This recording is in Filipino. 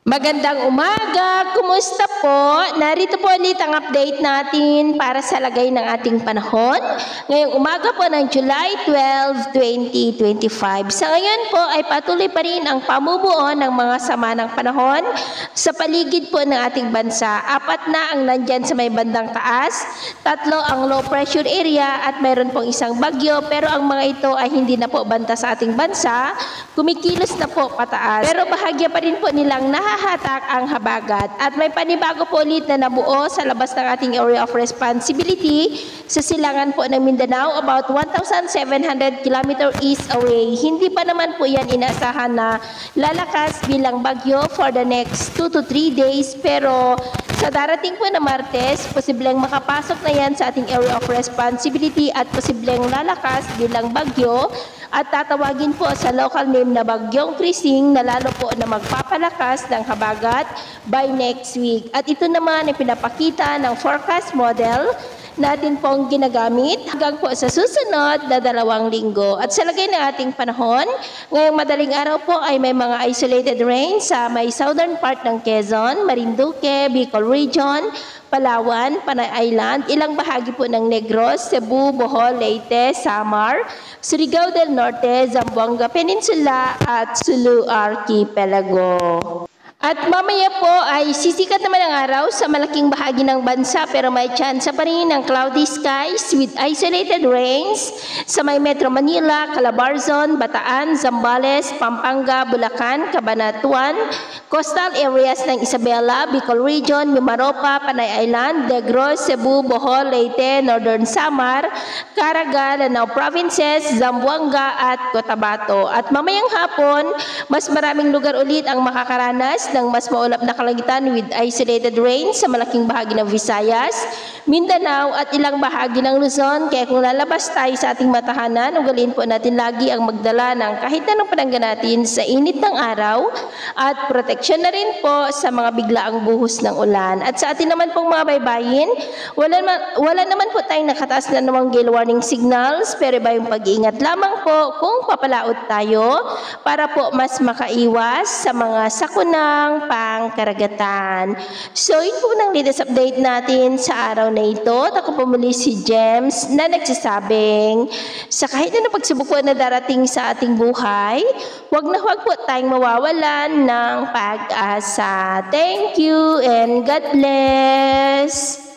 Magandang umaga! Kumusta po? Narito po ulit ang update natin para sa lagay ng ating panahon. Ngayong umaga po ng July 12, 2025. Sa ngayon po ay patuloy pa rin ang pamumuo ng mga sama ng panahon sa paligid po ng ating bansa. 4 na ang nandyan sa may bandang taas, 3 ang low pressure area at mayroon pong isang bagyo, pero ang mga ito ay hindi na po banta sa ating bansa, kumikilos na po pataas. Pero bahagya pa rin po nilang nahahatak ang habagat at may panibago po ulit na nabuo sa labas ng ating area of responsibility sa silangan po ng Mindanao, about 1,700 km east away. Hindi pa naman po yan inaasahan na lalakas bilang bagyo for the next 2 to 3 days, pero sa darating po na Martes, posibleng makapasok na yan sa ating area of responsibility at posibleng lalakas bilang bagyo at tatawagin po sa local name na Bagyong Krising na lalo po na magpapalakas ng habagat by next week. At ito naman ay pinapakita ng forecast model natin pong ginagamit hanggang po sa susunod na 2 linggo. At sa lagay ng ating panahon, ngayong madaling araw po ay may mga isolated rain sa may southern part ng Quezon, Marinduque, Bicol Region, Palawan, Panay Island, ilang bahagi po ng Negros, Cebu, Bohol, Leyte, Samar, Surigao del Norte, Zamboanga Peninsula at Sulu Archipelago. At mamaya po ay sisikat naman ang araw sa malaking bahagi ng bansa, pero may tsansa pa rin ng cloudy skies with isolated rains sa may Metro Manila, Calabarzon, Bataan, Zambales, Pampanga, Bulacan, Cabanatuan, coastal areas ng Isabela, Bicol Region, Mimaropa, Panay Island, Negros, Cebu, Bohol, Leyte, Northern Samar, Caraga, Lanao Provinces, Zamboanga at Cotabato. At mamayang hapon, mas maraming lugar ulit ang makakaranas ng mas maulap na kalangitan with isolated rain sa malaking bahagi ng Visayas, Mindanao at ilang bahagi ng Luzon. Kaya kung lalabas tayo sa ating matahanan, ugaliin po natin lagi ang magdala ng kahit anong panangga natin sa init ng araw at proteksyon na rin po sa mga biglaang buhos ng ulan. At sa atin naman pong mga baybayin, wala naman po tayong nakataas na namang gale warning signals, pero iba yung pag-iingat lamang po kung papalaot tayo para po mas makaiwas sa mga sakuna pangkaragatan. So, yun po ng latest update natin sa araw na ito. Ako po muli si James na nagsasabing sa kahit na pagsubok po na darating sa ating buhay, huwag po tayong mawawalan ng pag-asa. Thank you and God bless!